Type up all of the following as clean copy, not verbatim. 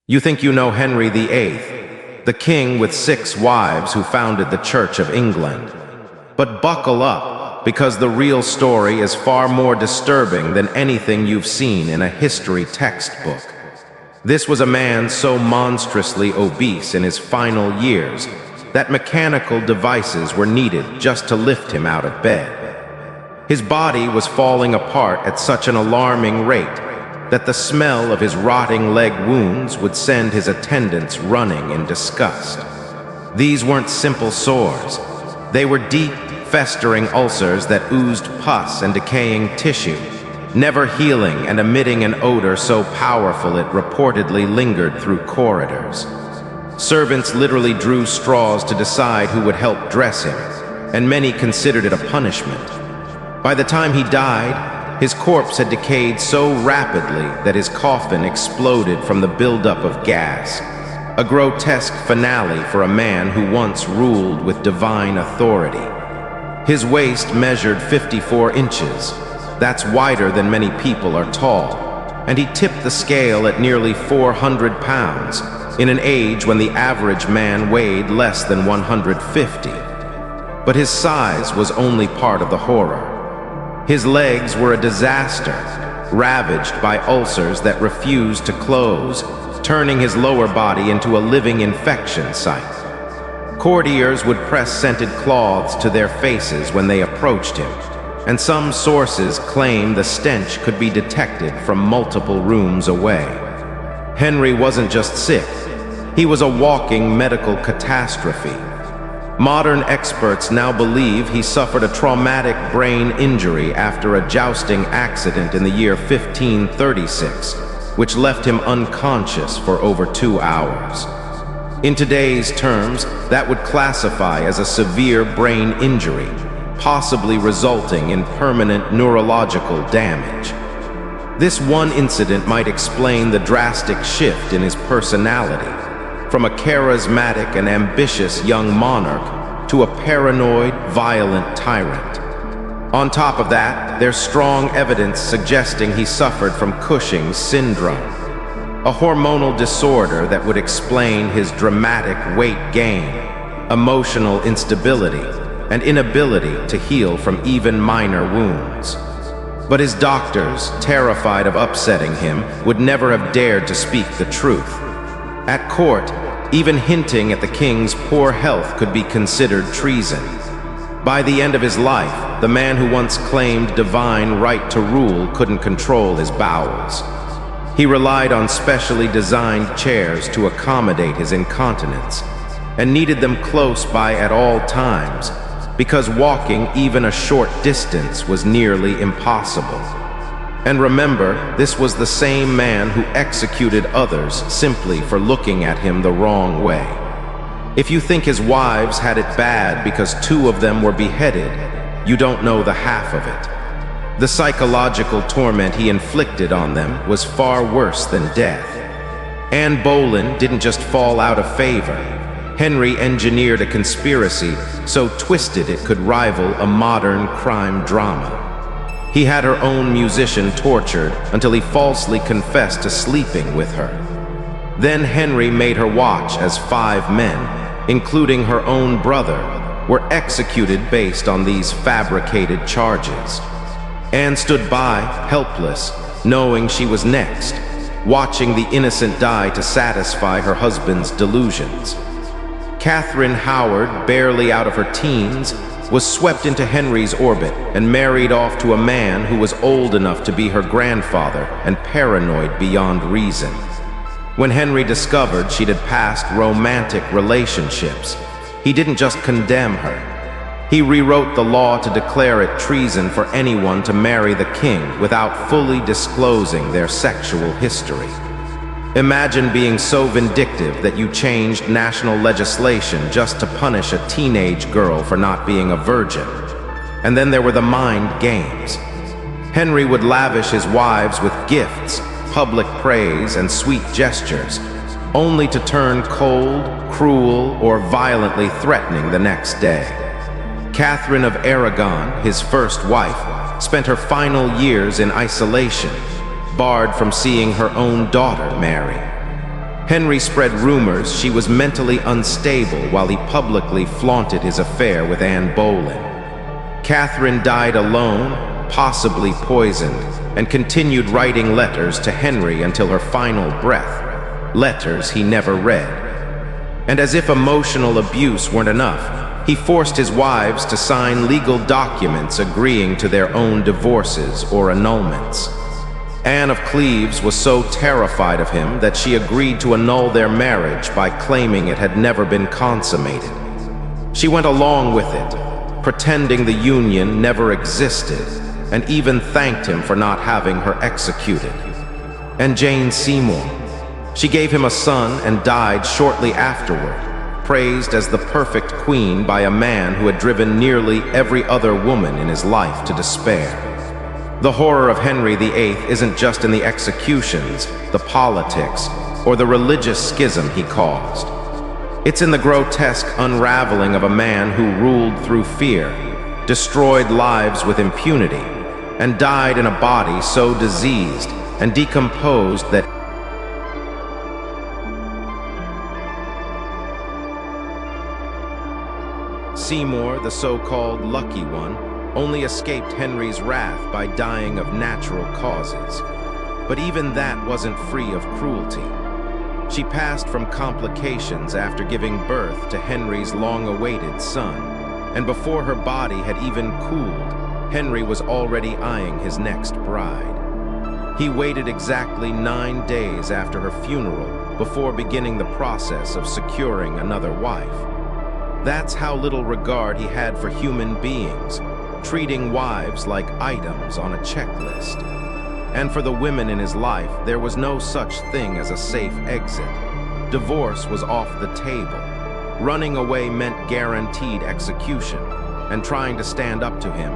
You think you know Henry VIII, the king with 6 wives who founded the Church of England. But buckle up, because the real story is far more disturbing than anything you've seen in a history textbook. This was a man so monstrously obese in his final years that mechanical devices were needed just to lift him out of bed. His body was falling apart at such an alarming rate that the smell of his rotting leg wounds would send his attendants running in disgust. These weren't simple sores. They were deep, festering ulcers that oozed pus and decaying tissue, never healing and emitting an odor so powerful it reportedly lingered through corridors. Servants literally drew straws to decide who would help dress him, and many considered it a punishment. By the time he died, his corpse had decayed so rapidly that his coffin exploded from the buildup of gas, a grotesque finale for a man who once ruled with divine authority. His waist measured 54 inches. That's wider than many people are tall, and he tipped the scale at nearly 400 pounds in an age when the average man weighed less than 150. But his size was only part of the horror. His legs were a disaster, ravaged by ulcers that refused to close, turning his lower body into a living infection site. Courtiers would press scented cloths to their faces when they approached him, and some sources claim the stench could be detected from multiple rooms away. Henry wasn't just sick, he was a walking medical catastrophe. Modern experts now believe he suffered a traumatic brain injury after a jousting accident in the year 1536, which left him unconscious for over 2 hours. In today's terms, that would classify as a severe brain injury, possibly resulting in permanent neurological damage. This one incident might explain the drastic shift in his personality, from a charismatic and ambitious young monarch to a paranoid, violent tyrant. On top of that, there's strong evidence suggesting he suffered from Cushing's syndrome, a hormonal disorder that would explain his dramatic weight gain, emotional instability, and inability to heal from even minor wounds. But his doctors, terrified of upsetting him, would never have dared to speak the truth. At court, even hinting at the king's poor health could be considered treason. By the end of his life, the man who once claimed divine right to rule couldn't control his bowels. He relied on specially designed chairs to accommodate his incontinence, and needed them close by at all times, because walking even a short distance was nearly impossible. And remember, this was the same man who executed others simply for looking at him the wrong way. If you think his wives had it bad because 2 of them were beheaded, you don't know the half of it. The psychological torment he inflicted on them was far worse than death. Anne Boleyn didn't just fall out of favor. Henry engineered a conspiracy so twisted it could rival a modern crime drama. He had her own musician tortured until he falsely confessed to sleeping with her. Then Henry made her watch as 5 men, including her own brother, were executed based on these fabricated charges. Anne stood by, helpless, knowing she was next, watching the innocent die to satisfy her husband's delusions. Catherine Howard, barely out of her teens, was swept into Henry's orbit and married off to a man who was old enough to be her grandfather and paranoid beyond reason. When Henry discovered she'd had past romantic relationships, he didn't just condemn her. He rewrote the law to declare it treason for anyone to marry the king without fully disclosing their sexual history. Imagine being so vindictive that you changed national legislation just to punish a teenage girl for not being a virgin. And then there were the mind games. Henry would lavish his wives with gifts, public praise, and sweet gestures, only to turn cold, cruel, or violently threatening the next day. Catherine of Aragon, his first wife, spent her final years in isolation, barred from seeing her own daughter marry. Henry spread rumors she was mentally unstable while he publicly flaunted his affair with Anne Boleyn. Catherine died alone, possibly poisoned, and continued writing letters to Henry until her final breath, letters he never read. And as if emotional abuse weren't enough, he forced his wives to sign legal documents agreeing to their own divorces or annulments. Anne of Cleves was so terrified of him that she agreed to annul their marriage by claiming it had never been consummated. She went along with it, pretending the union never existed, and even thanked him for not having her executed. And Jane Seymour, she gave him a son and died shortly afterward, praised as the perfect queen by a man who had driven nearly every other woman in his life to despair. The horror of Henry VIII isn't just in the executions, the politics, or the religious schism he caused. It's in the grotesque unraveling of a man who ruled through fear, destroyed lives with impunity, and died in a body so diseased and decomposed that Seymour, the so-called lucky one, only escaped Henry's wrath by dying of natural causes. But even that wasn't free of cruelty. She passed from complications after giving birth to Henry's long-awaited son, and before her body had even cooled, Henry was already eyeing his next bride. He waited exactly 9 days after her funeral before beginning the process of securing another wife. That's how little regard he had for human beings, treating wives like items on a checklist. And for the women in his life, there was no such thing as a safe exit. Divorce was off the table. Running away meant guaranteed execution, and trying to stand up to him.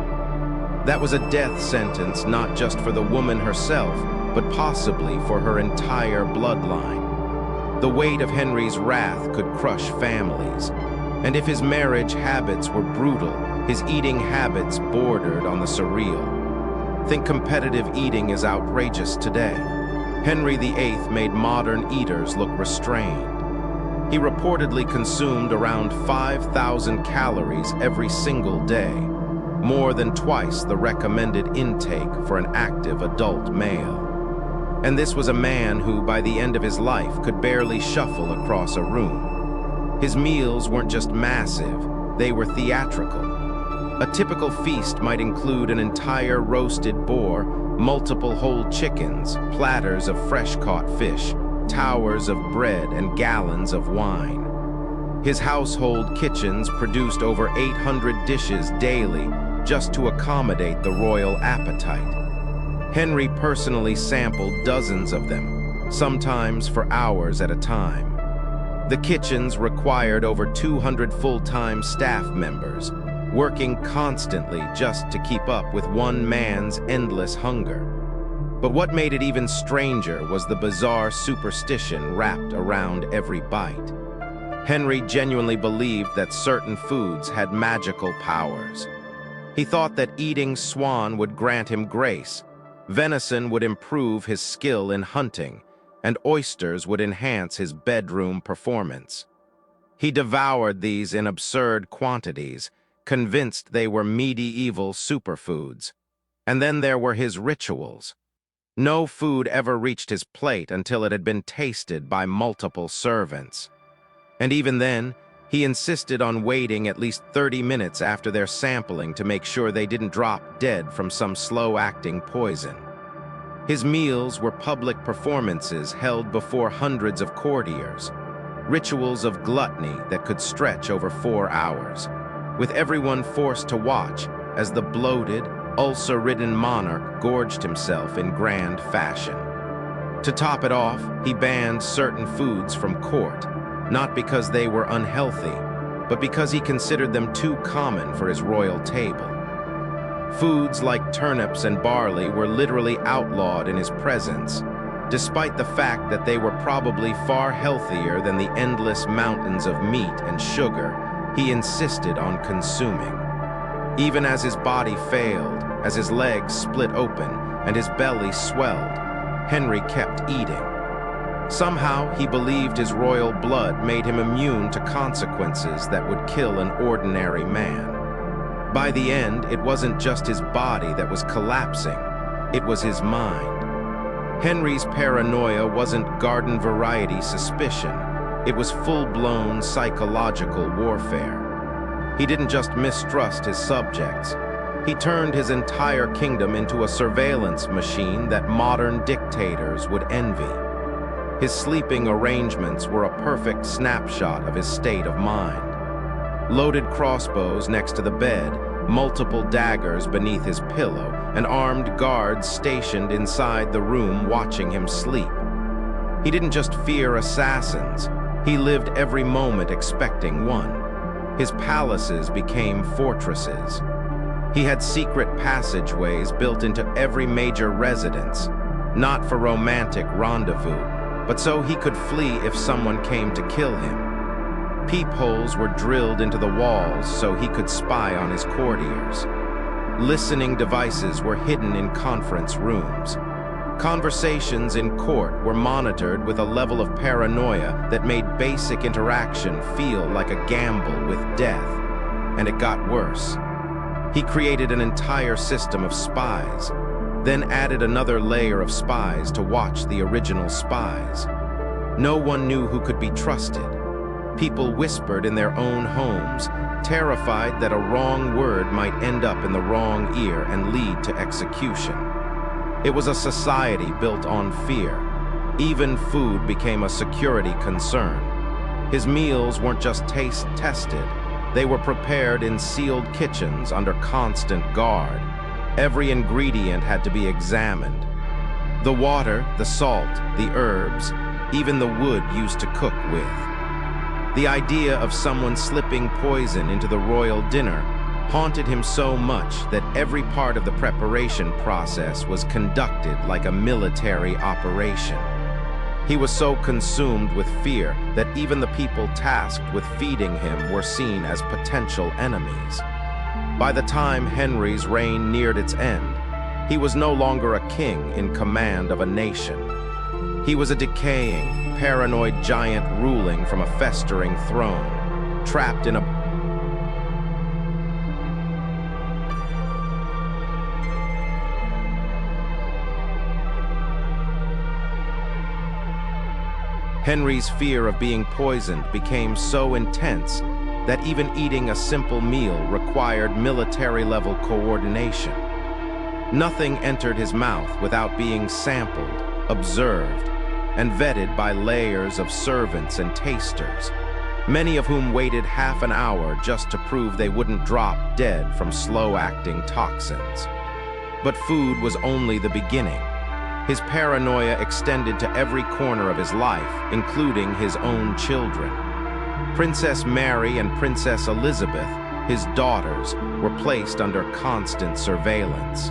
That was a death sentence not just for the woman herself, but possibly for her entire bloodline. The weight of Henry's wrath could crush families, and if his marriage habits were brutal, his eating habits bordered on the surreal. Think competitive eating is outrageous today. Henry VIII made modern eaters look restrained. He reportedly consumed around 5,000 calories every single day, more than twice the recommended intake for an active adult male. And this was a man who, by the end of his life, could barely shuffle across a room. His meals weren't just massive, they were theatrical. A typical feast might include an entire roasted boar, multiple whole chickens, platters of fresh-caught fish, towers of bread, and gallons of wine. His household kitchens produced over 800 dishes daily just to accommodate the royal appetite. Henry personally sampled dozens of them, sometimes for hours at a time. The kitchens required over 200 full-time staff members, working constantly just to keep up with one man's endless hunger. But what made it even stranger was the bizarre superstition wrapped around every bite. Henry genuinely believed that certain foods had magical powers. He thought that eating swan would grant him grace, venison would improve his skill in hunting, and oysters would enhance his bedroom performance. He devoured these in absurd quantities, convinced they were medieval superfoods. And then there were his rituals. No food ever reached his plate until it had been tasted by multiple servants. And even then, he insisted on waiting at least 30 minutes after their sampling to make sure they didn't drop dead from some slow-acting poison. His meals were public performances held before hundreds of courtiers, rituals of gluttony that could stretch over 4 hours, with everyone forced to watch as the bloated, ulcer-ridden monarch gorged himself in grand fashion. To top it off, he banned certain foods from court, not because they were unhealthy, but because he considered them too common for his royal table. Foods like turnips and barley were literally outlawed in his presence, despite the fact that they were probably far healthier than the endless mountains of meat and sugar he insisted on consuming. Even as his body failed, as his legs split open and his belly swelled, Henry kept eating. Somehow, he believed his royal blood made him immune to consequences that would kill an ordinary man. By the end, it wasn't just his body that was collapsing, it was his mind. Henry's paranoia wasn't garden-variety suspicion, it was full-blown psychological warfare. He didn't just mistrust his subjects, he turned his entire kingdom into a surveillance machine that modern dictators would envy. His sleeping arrangements were a perfect snapshot of his state of mind. Loaded crossbows next to the bed, multiple daggers beneath his pillow, and armed guards stationed inside the room watching him sleep. He didn't just fear assassins, he lived every moment expecting one. His palaces became fortresses. He had secret passageways built into every major residence, not for romantic rendezvous, but so he could flee if someone came to kill him. Peepholes were drilled into the walls so he could spy on his courtiers. Listening devices were hidden in conference rooms. Conversations in court were monitored with a level of paranoia that made basic interaction feel like a gamble with death. And it got worse. He created an entire system of spies, then added another layer of spies to watch the original spies. No one knew who could be trusted. People whispered in their own homes, terrified that a wrong word might end up in the wrong ear and lead to execution. It was a society built on fear. Even food became a security concern. His meals weren't just taste-tested. They were prepared in sealed kitchens under constant guard. Every ingredient had to be examined. The water, the salt, the herbs, even the wood used to cook with. The idea of someone slipping poison into the royal dinner haunted him so much that every part of the preparation process was conducted like a military operation. He was so consumed with fear that even the people tasked with feeding him were seen as potential enemies. By the time Henry's reign neared its end, he was no longer a king in command of a nation. He was a decaying, paranoid giant ruling from a festering throne, trapped in a Henry's fear of being poisoned became so intense that even eating a simple meal required military-level coordination. Nothing entered his mouth without being sampled, observed, and vetted by layers of servants and tasters, many of whom waited half an hour just to prove they wouldn't drop dead from slow-acting toxins. But food was only the beginning. His paranoia extended to every corner of his life, including his own children. Princess Mary and Princess Elizabeth, his daughters, were placed under constant surveillance.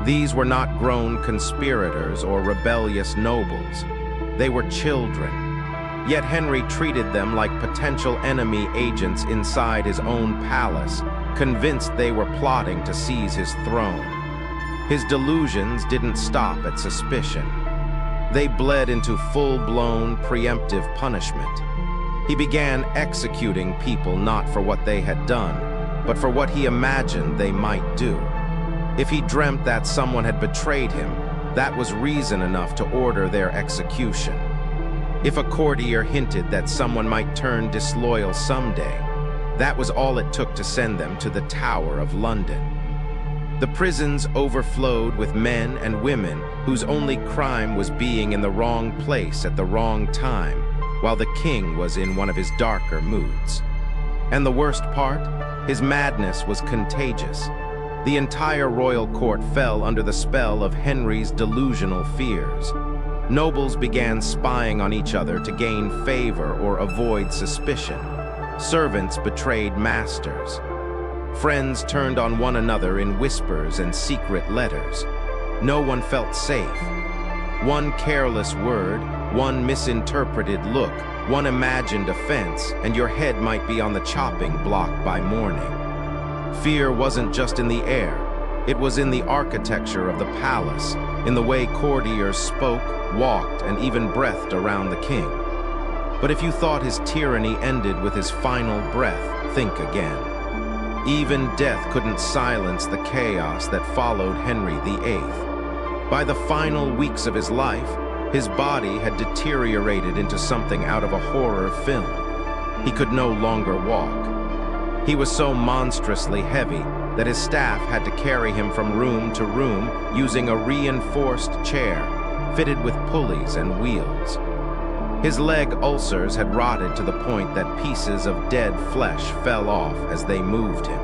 These were not grown conspirators or rebellious nobles. They were children. Yet Henry treated them like potential enemy agents inside his own palace, convinced they were plotting to seize his throne. His delusions didn't stop at suspicion. They bled into full-blown, preemptive punishment. He began executing people not for what they had done, but for what he imagined they might do. If he dreamt that someone had betrayed him, that was reason enough to order their execution. If a courtier hinted that someone might turn disloyal someday, that was all it took to send them to the Tower of London. The prisons overflowed with men and women whose only crime was being in the wrong place at the wrong time, while the king was in one of his darker moods. And the worst part? His madness was contagious. The entire royal court fell under the spell of Henry's delusional fears. Nobles began spying on each other to gain favor or avoid suspicion. Servants betrayed masters. Friends turned on one another in whispers and secret letters. No one felt safe. One careless word, one misinterpreted look, one imagined offense, and your head might be on the chopping block by morning. Fear wasn't just in the air. It was in the architecture of the palace, in the way courtiers spoke, walked, and even breathed around the king. But if you thought his tyranny ended with his final breath, think again. Even death couldn't silence the chaos that followed Henry VIII. By the final weeks of his life, his body had deteriorated into something out of a horror film. He could no longer walk. He was so monstrously heavy that his staff had to carry him from room to room using a reinforced chair fitted with pulleys and wheels. His leg ulcers had rotted to the point that pieces of dead flesh fell off as they moved him.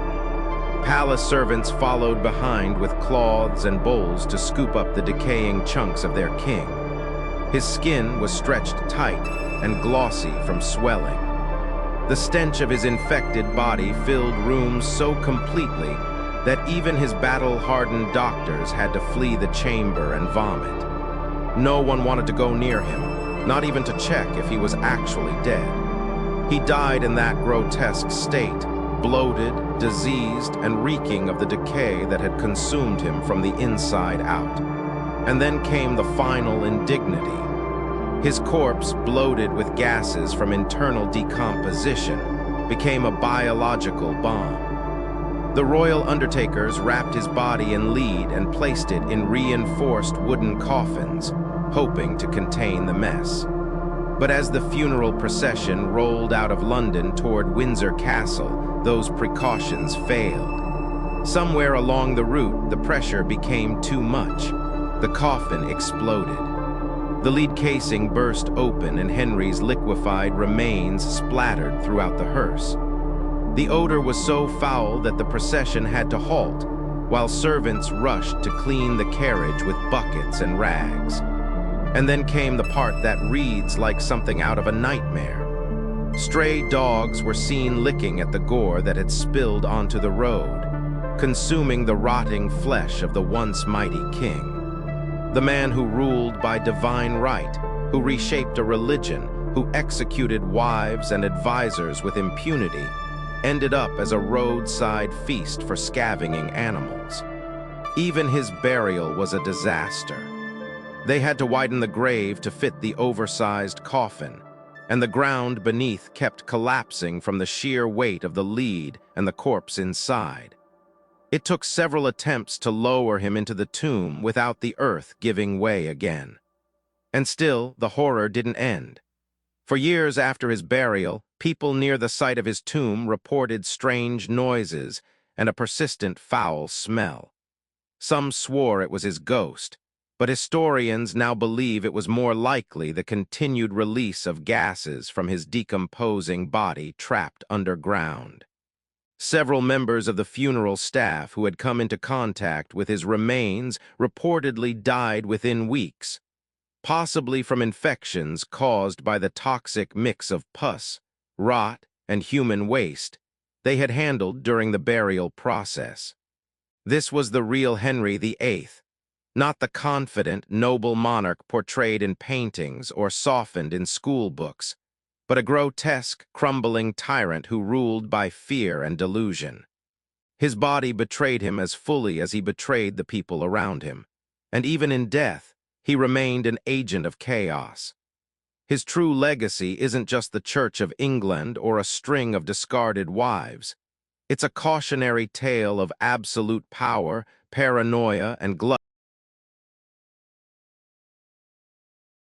Palace servants followed behind with cloths and bowls to scoop up the decaying chunks of their king. His skin was stretched tight and glossy from swelling. The stench of his infected body filled rooms so completely that even his battle-hardened doctors had to flee the chamber and vomit. No one wanted to go near him, not even to check if he was actually dead. He died in that grotesque state, bloated, diseased, and reeking of the decay that had consumed him from the inside out. And then came the final indignity. His corpse, bloated with gases from internal decomposition, became a biological bomb. The royal undertakers wrapped his body in lead and placed it in reinforced wooden coffins, hoping to contain the mess. But as the funeral procession rolled out of London toward Windsor Castle, those precautions failed. Somewhere along the route, the pressure became too much. The coffin exploded. The lead casing burst open and Henry's liquefied remains splattered throughout the hearse. The odor was so foul that the procession had to halt, while servants rushed to clean the carriage with buckets and rags. And then came the part that reads like something out of a nightmare. Stray dogs were seen licking at the gore that had spilled onto the road, consuming the rotting flesh of the once mighty king. The man who ruled by divine right, who reshaped a religion, who executed wives and advisors with impunity, ended up as a roadside feast for scavenging animals. Even his burial was a disaster. They had to widen the grave to fit the oversized coffin, and the ground beneath kept collapsing from the sheer weight of the lead and the corpse inside. It took several attempts to lower him into the tomb without the earth giving way again. And still, the horror didn't end. For years after his burial, people near the site of his tomb reported strange noises and a persistent foul smell. Some swore it was his ghost, but historians now believe it was more likely the continued release of gases from his decomposing body trapped underground. Several members of the funeral staff who had come into contact with his remains reportedly died within weeks, possibly from infections caused by the toxic mix of pus, rot, and human waste they had handled during the burial process. This was the real Henry VIII, not the confident, noble monarch portrayed in paintings or softened in school books, but a grotesque, crumbling tyrant who ruled by fear and delusion. His body betrayed him as fully as he betrayed the people around him, and even in death, he remained an agent of chaos. His true legacy isn't just the Church of England or a string of discarded wives. It's a cautionary tale of absolute power, paranoia, and gluttony.